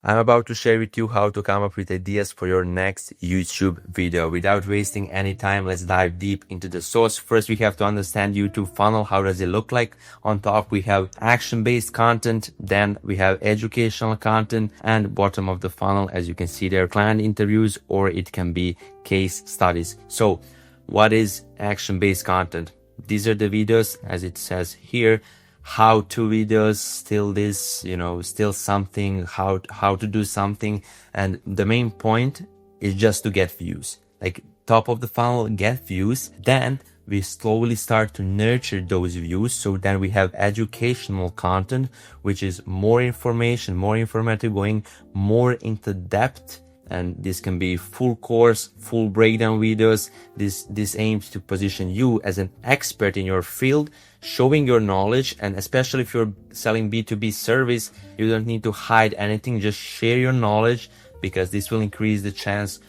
I'm about to share with you how to come up with ideas for your next YouTube video. Without wasting any time, let's dive deep into the source. First, we have to understand YouTube funnel. How does it look like? On top, we have action-based content. Then we have educational content, and bottom of the funnel, as you can see there, client interviews, or it can be case studies. So what is action-based content? These are the videos, as it says here, how-to videos, still something, how to do something. And the main point is just to get views, like top of the funnel, get views. Then we slowly start to nurture those views. So then we have educational content, which is more information, more informative, going more into depth. And this can be full course, full breakdown videos. This aims to position you as an expert in your field, showing your knowledge. And especially if you're selling B2B service, you don't need to hide anything. Just share your knowledge, because this will increase the chance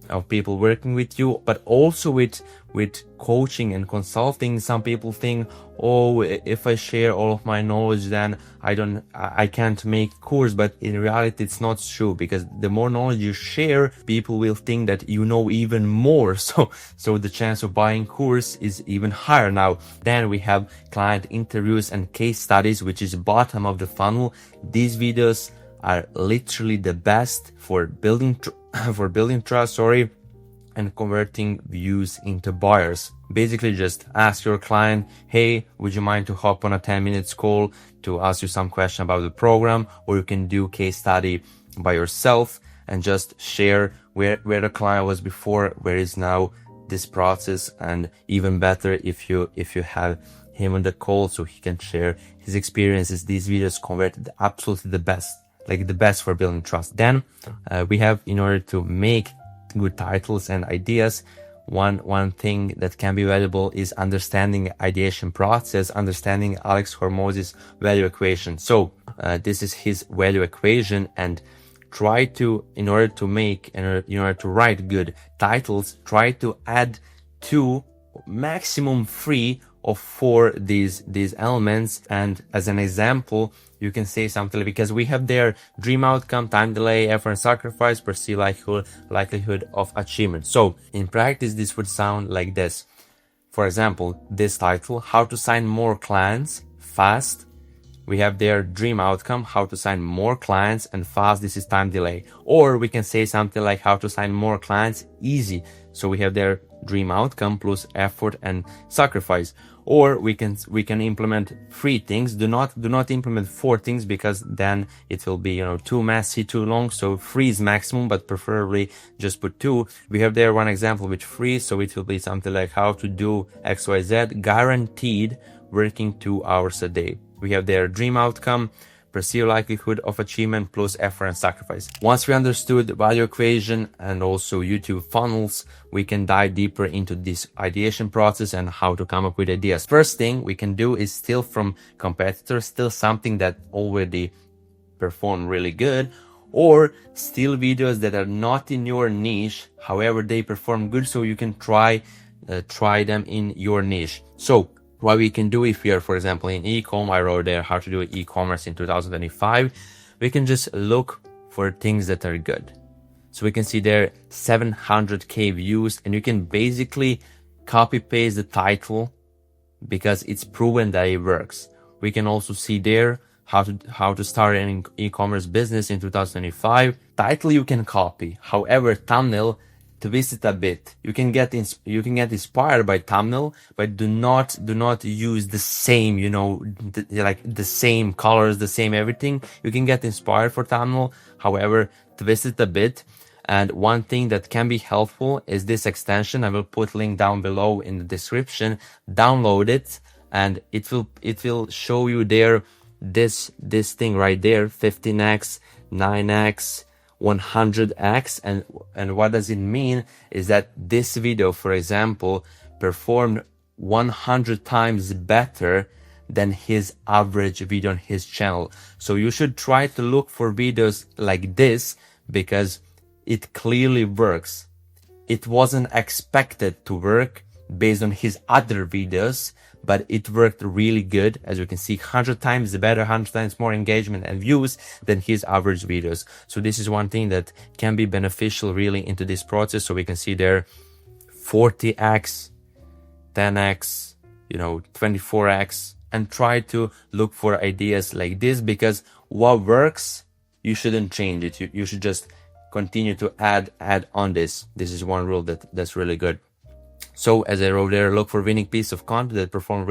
of people working with you. But also with coaching and consulting, some people think, oh, if I share all of my knowledge, then I can't make course. But in reality, it's not true, because the more knowledge you share, people will think that you know even more. So the chance of buying course is even higher. Now, then we have client interviews and case studies, which is bottom of the funnel. These videos are literally the best for building trust, and converting views into buyers. Basically, just ask your client, hey, would you mind to hop on a 10-minute call to ask you some question about the program? Or you can do case study by yourself and just share where the client was before, where is now this process. And even better, if you have him on the call, so he can share his experiences. These videos converted absolutely the best, like the best for building trust. Then we have, in order to make good titles and ideas, one thing that can be valuable is understanding ideation process, understanding Alex Hormozzi's value equation. So this is his value equation, and try to, in order to write good titles, try to add 2, maximum 3 of 4 these elements. And as an example, you can say something, because we have their dream outcome, time delay, effort and sacrifice, perceived likelihood of achievement. So in practice, this would sound like this. For example, this title, how to sign more clients fast. We have their dream outcome, how to sign more clients, and fast, this is time delay. Or we can say something like how to sign more clients easy. So we have their dream outcome plus effort and sacrifice. Or we can implement 3 things. Do not implement 4 things, because then it will be, too messy, too long. So 3 is maximum, but preferably just put 2. We have there one example with 3, so it will be something like how to do XYZ, guaranteed working 2 hours a day. We have their dream outcome, perceived likelihood of achievement plus effort and sacrifice. Once we understood the value equation and also YouTube funnels, we can dive deeper into this ideation process and how to come up with ideas. First thing we can do is steal from competitors, steal something that already performed really good, or steal videos that are not in your niche, however they perform good, so you can try them in your niche. So what we can do, if we are, for example, in e-com, I wrote there how to do e-commerce in 2025, we can just look for things that are good. So we can see there 700k views, and you can basically copy paste the title, because it's proven that it works. We can also see there how to start an e-commerce business in 2025. Title you can copy, however thumbnail, twist it a bit. You can get inspired by thumbnail, but do not use the same, like the same colors, the same everything. You can get inspired for thumbnail, however twist it a bit. And one thing that can be helpful is this extension. I will put link down below in the description. Download it, and it will show you there this thing right there, 15x, 9x, 100x. And what does it mean is that this video, for example, performed 100 times better than his average video on his channel. So you should try to look for videos like this, because it clearly works. It wasn't expected to work based on his other videos, but it worked really good. As you can see, 100 times better, 100 times more engagement and views than his average videos. So this is one thing that can be beneficial really into this process. So we can see there 40x, 10x, 24x, and try to look for ideas like this, because what works, you shouldn't change it. You should just continue to add on this. This is one rule that's really good. So as I wrote there, look for winning piece of content that perform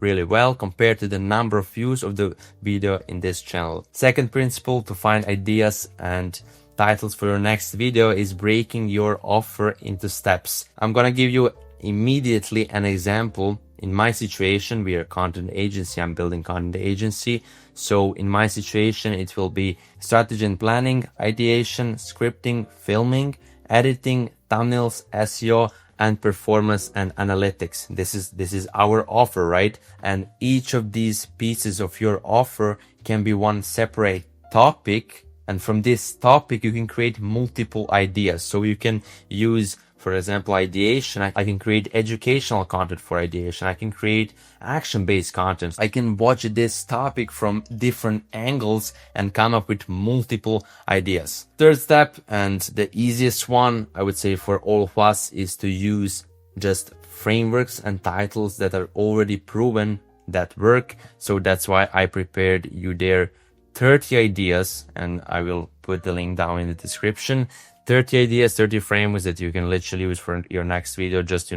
really well compared to the number of views of the video in this channel. Second principle to find ideas and titles for your next video is breaking your offer into steps. I'm gonna give you immediately an example. In my situation, we are a content agency. I'm building content agency. So in my situation, it will be strategy and planning, ideation, scripting, filming, editing, thumbnails, SEO, and performance and analytics. This is our offer, right? And each of these pieces of your offer can be one separate topic. And from this topic, you can create multiple ideas. So you can use, for example, ideation. I can create educational content for ideation. I can create action-based content. I can watch this topic from different angles and come up with multiple ideas. Third step, and the easiest one, I would say, for all of us, is to use just frameworks and titles that are already proven that work. So that's why I prepared you there 30 ideas, and I will put the link down in the description. 30 ideas, 30 frameworks that you can literally use for your next video. Just,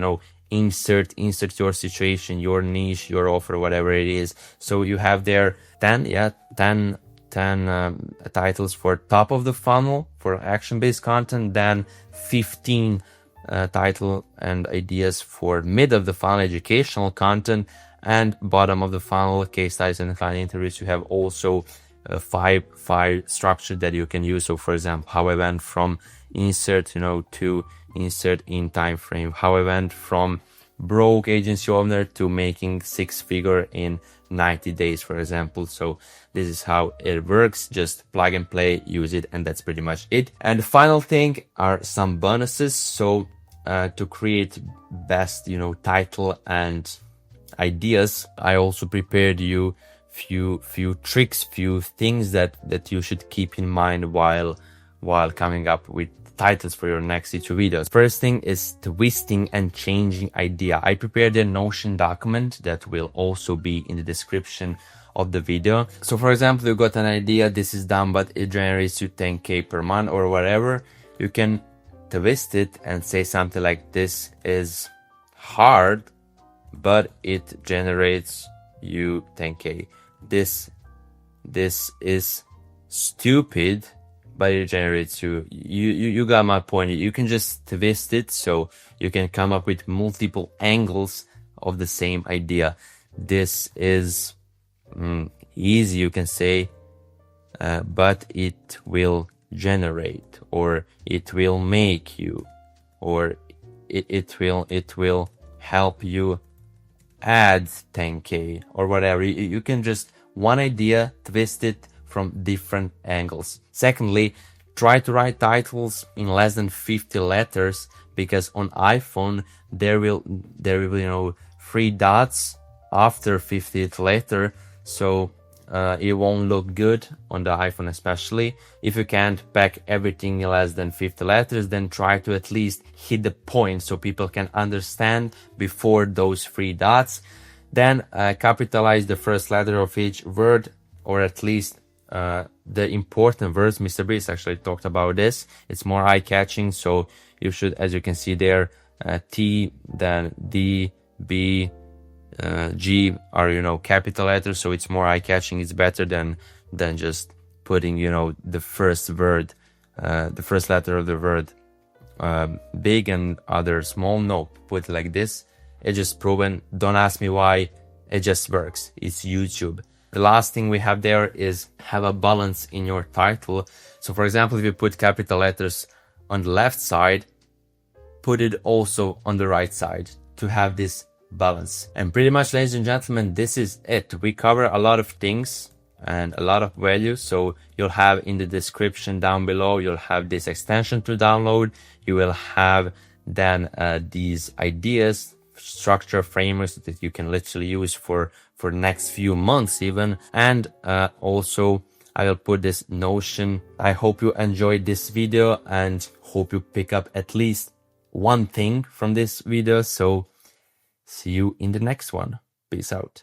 insert your situation, your niche, your offer, whatever it is. So you have there 10 titles for top of the funnel for action-based content, then 15 title and ideas for mid of the funnel educational content, and bottom of the funnel case studies and client interviews. You have also five structure that you can use. So for example, how I went from insert to insert in time frame, how I went from broke agency owner to making 6-figure in 90 days, for example. So this is how it works. Just plug and play, use it, and that's pretty much it. And the final thing are some bonuses. So to create best title and ideas, I also prepared you few tricks, few things that you should keep in mind while coming up with titles for your next YouTube videos. First thing is twisting and changing idea. I prepared a Notion document that will also be in the description of the video. So for example, you got an idea, this is done, but it generates you 10K per month or whatever. You can twist it and say something like, this is hard, but it generates you 10K. This is stupid, but it generates you got my point. You can just twist it so you can come up with multiple angles of the same idea. This is easy, you can say, but it will generate, or it will make you, or it will help you add 10K or whatever. You can just one idea, twist it from different angles. Secondly, try to write titles in less than 50 letters, because on iPhone there will 3 dots after 50th letter, so it won't look good on the iPhone, especially if you can't pack everything in less than 50 letters. Then try to at least hit the point so people can understand before those 3 dots. Then capitalize the first letter of each word, or at least the important words. Mr. Beast actually talked about this. It's more eye-catching, so you should, as you can see there, T, then D, B, G are capital letters, so it's more eye-catching. It's better than just putting the first word, the first letter of the word big and other small. No, put it like this. It's just proven. Don't ask me why, it just works. It's YouTube. The last thing we have there is have a balance in your title. So for example, if you put capital letters on the left side, put it also on the right side to have this balance. And pretty much, ladies and gentlemen, this is it. We cover a lot of things and a lot of value. So you'll have in the description down below, you'll have this extension to download. You will have then these ideas, structure frameworks that you can literally use for next few months even. And also I will put this Notion. I hope you enjoyed this video and hope you pick up at least one thing from this video. So see you in the next one. Peace out.